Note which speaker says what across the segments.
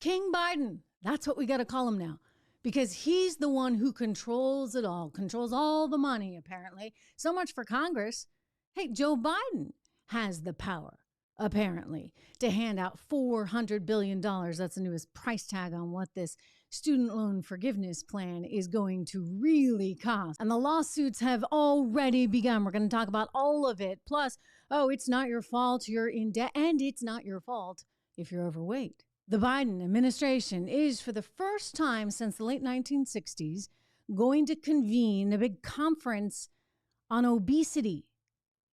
Speaker 1: King Biden. That's what we got to call him now, because he's the one who controls it all, controls all the money, apparently. So much for Congress. Hey, Joe Biden has the power, apparently, to hand out $400 billion. That's the newest price tag on what this student loan forgiveness plan is going to really cost. And the lawsuits have already begun. We're going to talk about all of it. Plus, it's not your fault you're in debt, and it's not your fault if you're overweight. The Biden administration is, for the first time since the late 1960s, going to convene a big conference on obesity.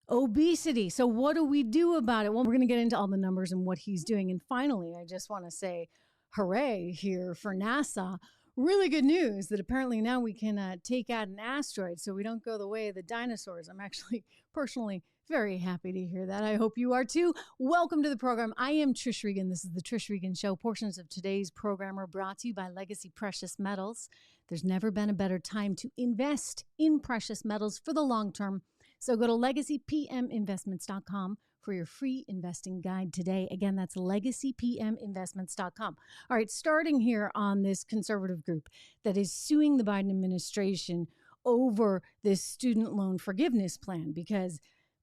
Speaker 1: Obesity. So what do we do about it? Well, we're going to get into all the numbers and what he's doing. And finally, I just want to say hooray here for NASA. Really good news that apparently now we can take out an asteroid so we don't go the way of the dinosaurs. I'm actually personally very happy to hear that. I hope you are too. Welcome to the program. I am Trish Regan. This is the Trish Regan Show. Portions of today's program are brought to you by Legacy Precious Metals. There's never been a better time to invest in precious metals for the long term. So go to legacypminvestments.com for your free investing guide today. Again, that's legacypminvestments.com. All right, starting here on this conservative group that is suing the Biden administration over this student loan forgiveness plan, because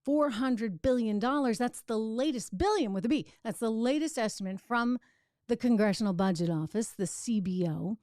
Speaker 1: $400 billion, that's the latest, billion with a B, that's the latest estimate from the Congressional Budget Office, the CBO.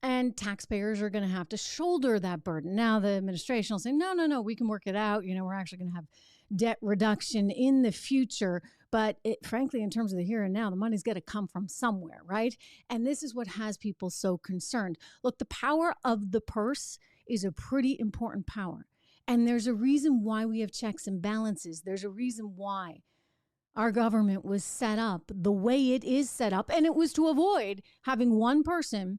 Speaker 1: And taxpayers are going to have to shoulder that burden. Now, the administration will say, no, we can work it out. We're actually going to have debt reduction in the future. But frankly, in terms of the here and now, the money's got to come from somewhere, right? And this is what has people so concerned. Look, the power of the purse is a pretty important power. And there's a reason why we have checks and balances. There's a reason why our government was set up the way it is set up. And it was to avoid having one person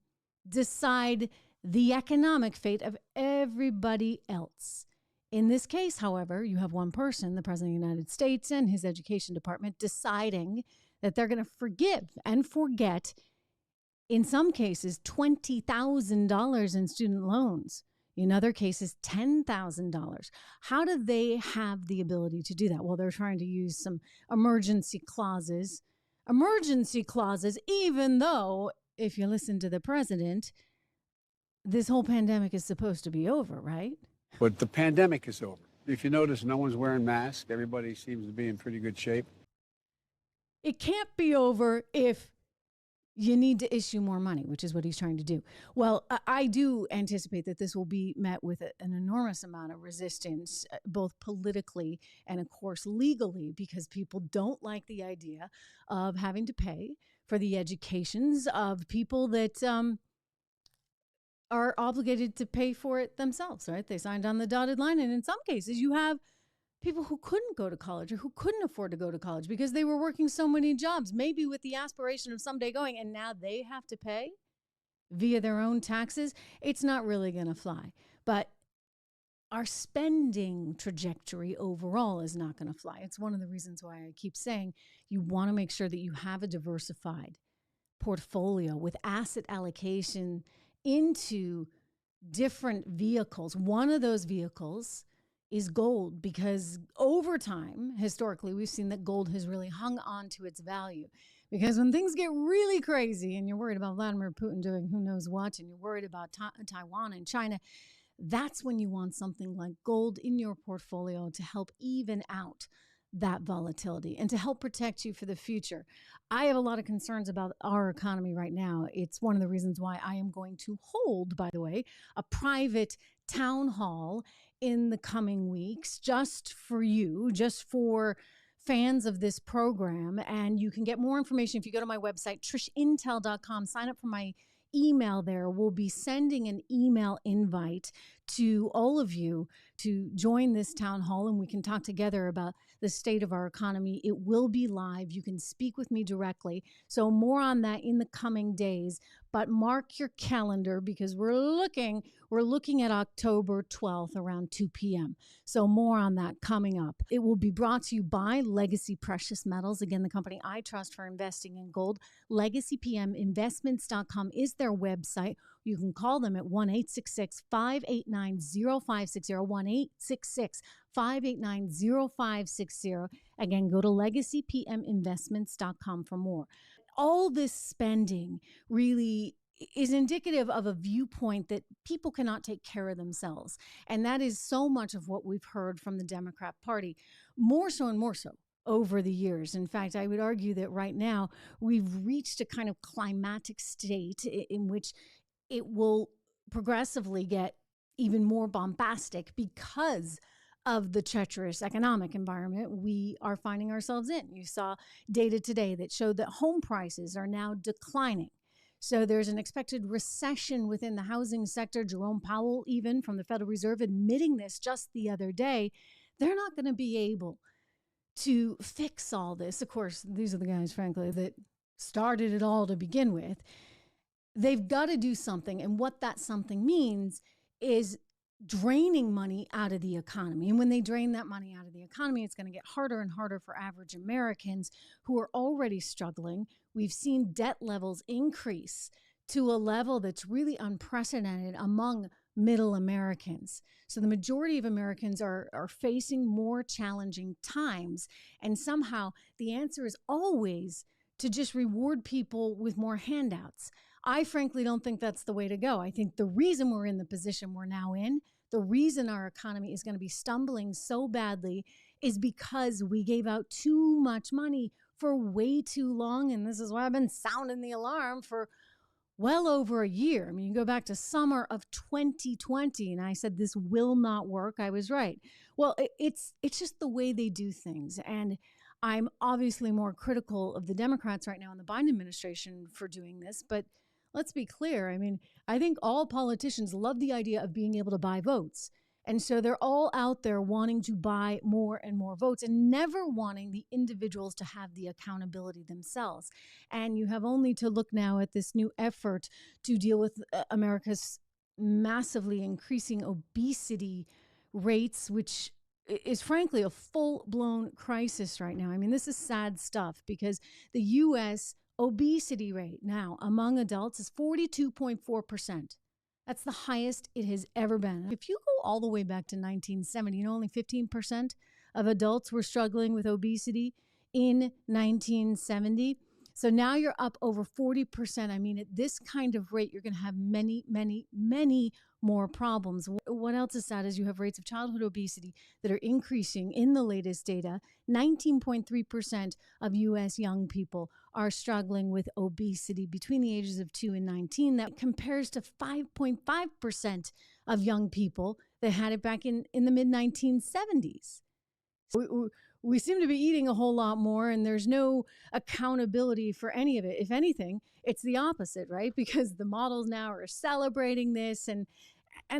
Speaker 1: decide the economic fate of everybody else. In this case, however, you have one person, the President of the United States and his education department, deciding that they're going to forgive and forget, in some cases, $20,000 in student loans. In other cases, $10,000. How do they have the ability to do that? Well, they're trying to use some emergency clauses, even though, if you listen to the president, this whole pandemic is supposed to be over, right?
Speaker 2: But the pandemic is over. If you notice, no one's wearing masks. Everybody seems to be in pretty good shape.
Speaker 1: It can't be over if you need to issue more money, which is what he's trying to do. Well, I do anticipate that this will be met with an enormous amount of resistance, both politically and, of course, legally, because people don't like the idea of having to pay for the educations of people that are obligated to pay for it themselves, right? They signed on the dotted line. And in some cases, you have people who couldn't go to college or who couldn't afford to go to college because they were working so many jobs, maybe with the aspiration of someday going, and now they have to pay via their own taxes. It's not really going to fly. But our spending trajectory overall is not going to fly. It's one of the reasons why I keep saying you want to make sure that you have a diversified portfolio with asset allocation into different vehicles. One of those vehicles is gold, because over time, historically, we've seen that gold has really hung on to its value. Because when things get really crazy and you're worried about Vladimir Putin doing who knows what, and you're worried about Taiwan and China, that's when you want something like gold in your portfolio to help even out that volatility and to help protect you for the future. I have a lot of concerns about our economy right now. It's one of the reasons why I am going to hold, by the way, a private town hall in the coming weeks just for you, just for fans of this program. And you can get more information if you go to my website, trishintel.com. Sign up for my email there. We'll be sending an email invite to all of you to join this town hall, and we can talk together about the state of our economy. It will be live. You can speak with me directly. So more on that in the coming days, but mark your calendar because we're looking at October 12th around 2 p.m. So more on that coming up. It will be brought to you by Legacy Precious Metals. Again, the company I trust for investing in gold. LegacyPMInvestments.com is their website. You can call them at 1-866-589-0560, 1-866-589-0560. Again, go to LegacyPMInvestments.com for more. all this spending really is indicative of a viewpoint that people cannot take care of themselves. And that is so much of what we've heard from the Democrat Party, more so and more so over the years. In fact, I would argue that right now we've reached a kind of climatic state in which it will progressively get even more bombastic because of the treacherous economic environment we are finding ourselves in. You saw data today that showed that home prices are now declining. So there's an expected recession within the housing sector. Jerome Powell, even from the Federal Reserve, admitting this just the other day. They're not going to be able to fix all this. Of course, these are the guys, frankly, that started it all to begin with. They've got to do something. And what that something means is draining money out of the economy. And when they drain that money out of the economy, it's going to get harder and harder for average Americans who are already struggling. We've seen debt levels increase to a level that's really unprecedented among middle Americans. So the majority of Americans are facing more challenging times. And somehow the answer is always to just reward people with more handouts. I frankly don't think that's the way to go. I think the reason we're in the position we're now in, the reason our economy is going to be stumbling so badly is because we gave out too much money for way too long. And this is why I've been sounding the alarm for well over a year. I mean, you go back to summer of 2020 and I said, this will not work. I was right. Well, it's just the way they do things. And I'm obviously more critical of the Democrats right now in the Biden administration for doing this, but let's be clear. I mean, I think all politicians love the idea of being able to buy votes. And so they're all out there wanting to buy more and more votes and never wanting the individuals to have the accountability themselves. And you have only to look now at this new effort to deal with America's massively increasing obesity rates, which is frankly a full-blown crisis right now. I mean, this is sad stuff because the U.S. obesity rate now among adults is 42.4%. That's the highest it has ever been. If you go all the way back to 1970, only 15% of adults were struggling with obesity in 1970. So now you're up over 40%. I mean, at this kind of rate, you're going to have many, many, many more problems. What else is sad is you have rates of childhood obesity that are increasing in the latest data. 19.3% of U.S. young people are struggling with obesity between the ages of 2 and 19. That compares to 5.5% of young people that had it back in the mid-1970s. So we seem to be eating a whole lot more, and there's no accountability for any of it. If anything, it's the opposite, right? Because the models now are celebrating this. And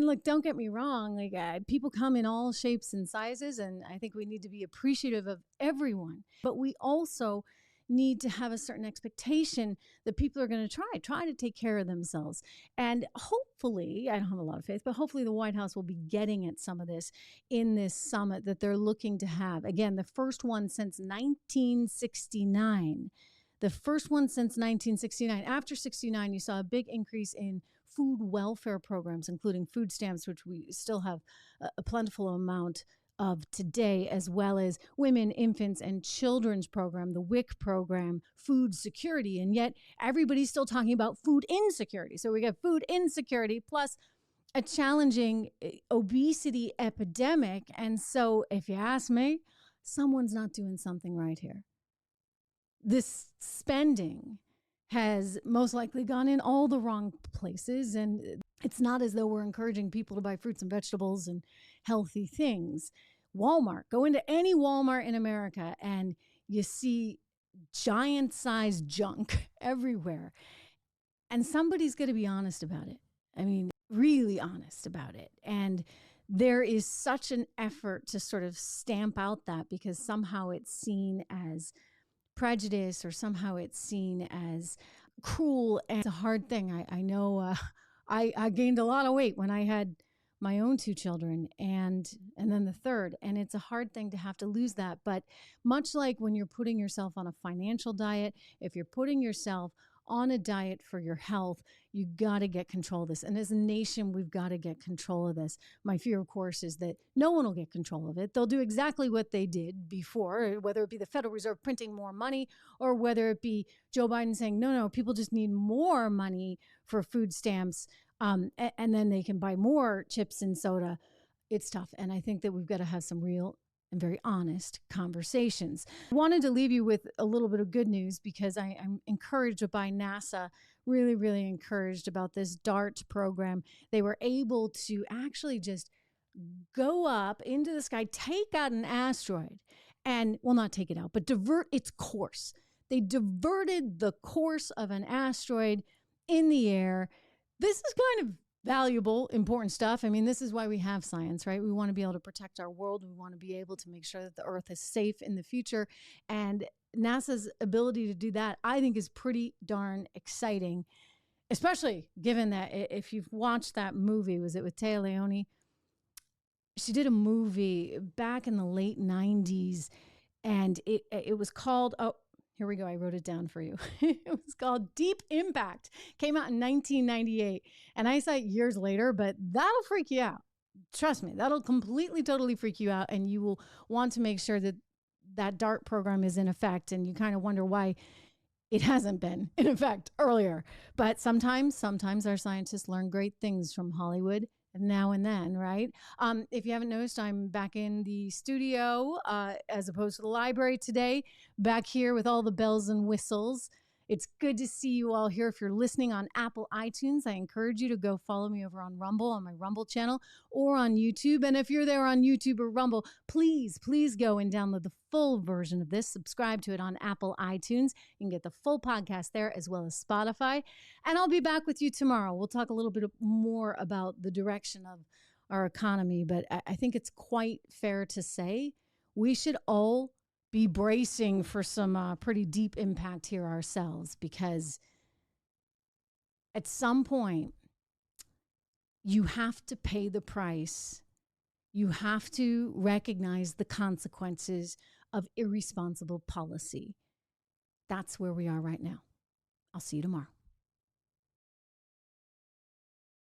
Speaker 1: look, don't get me wrong, people come in all shapes and sizes, and I think we need to be appreciative of everyone. But we also need to have a certain expectation that people are going to try to take care of themselves. And hopefully, I don't have a lot of faith, but hopefully the White House will be getting at some of this in this summit that they're looking to have. Again, the first one since 1969. The first one since 1969. After 69, you saw a big increase in food welfare programs, including food stamps, which we still have a plentiful amount of today, as well as women, infants, and children's program, the WIC program, food security. And yet everybody's still talking about food insecurity. So we got food insecurity plus a challenging obesity epidemic. And so if you ask me, someone's not doing something right here. This spending has most likely gone in all the wrong places. And it's not as though we're encouraging people to buy fruits and vegetables and healthy things. Walmart, go into any Walmart in America and you see giant sized junk everywhere. And somebody's going to be honest about it. I mean, really honest about it. And there is such an effort to sort of stamp out that because somehow it's seen as prejudice or somehow it's seen as cruel. And it's a hard thing. I know I gained a lot of weight when I had my own 2 children and then the third. And it's a hard thing to have to lose that. But much like when you're putting yourself on a financial diet, if you're putting yourself on a diet for your health, you got to get control of this. And as a nation, we've got to get control of this. My fear, of course, is that no one will get control of it. They'll do exactly what they did before, whether it be the Federal Reserve printing more money or whether it be Joe Biden saying, no, people just need more money for food stamps, and then they can buy more chips and soda. It's tough. And I think that we've got to have some real and very honest conversations. I wanted to leave you with a little bit of good news because I'm encouraged by NASA, really, really encouraged about this DART program. They were able to actually just go up into the sky, take out an asteroid and, well, not take it out, but divert its course. They diverted the course of an asteroid in the air. This is kind of valuable, important stuff. I mean, this is why we have science, right? We want to be able to protect our world. We want to be able to make sure that the Earth is safe in the future. And NASA's ability to do that, I think, is pretty darn exciting, especially given that if you've watched that movie, was it with Téa Leoni? She did a movie back in the late 90s, and it was called, oh, here we go. I wrote it down for you. It was called Deep Impact. Came out in 1998. And I saw it years later, but that'll freak you out. Trust me, that'll completely, totally freak you out. And you will want to make sure that that DART program is in effect. And you kind of wonder why it hasn't been in effect earlier. But sometimes our scientists learn great things from Hollywood now and then, right? If you haven't noticed, I'm back in the studio as opposed to the library today, back here with all the bells and whistles. It's good to see you all here. If you're listening on Apple iTunes, I encourage you to go follow me over on Rumble, on my Rumble channel, or on YouTube. And if you're there on YouTube or Rumble, please go and download the full version of this. Subscribe to it on Apple iTunes. You can get the full podcast there as well as Spotify. And I'll be back with you tomorrow. We'll talk a little bit more about the direction of our economy. But I think it's quite fair to say we should all be bracing for some pretty deep impact here ourselves, because at some point you have to pay the price. You have to recognize the consequences of irresponsible policy. That's where we are right now. I'll see you tomorrow.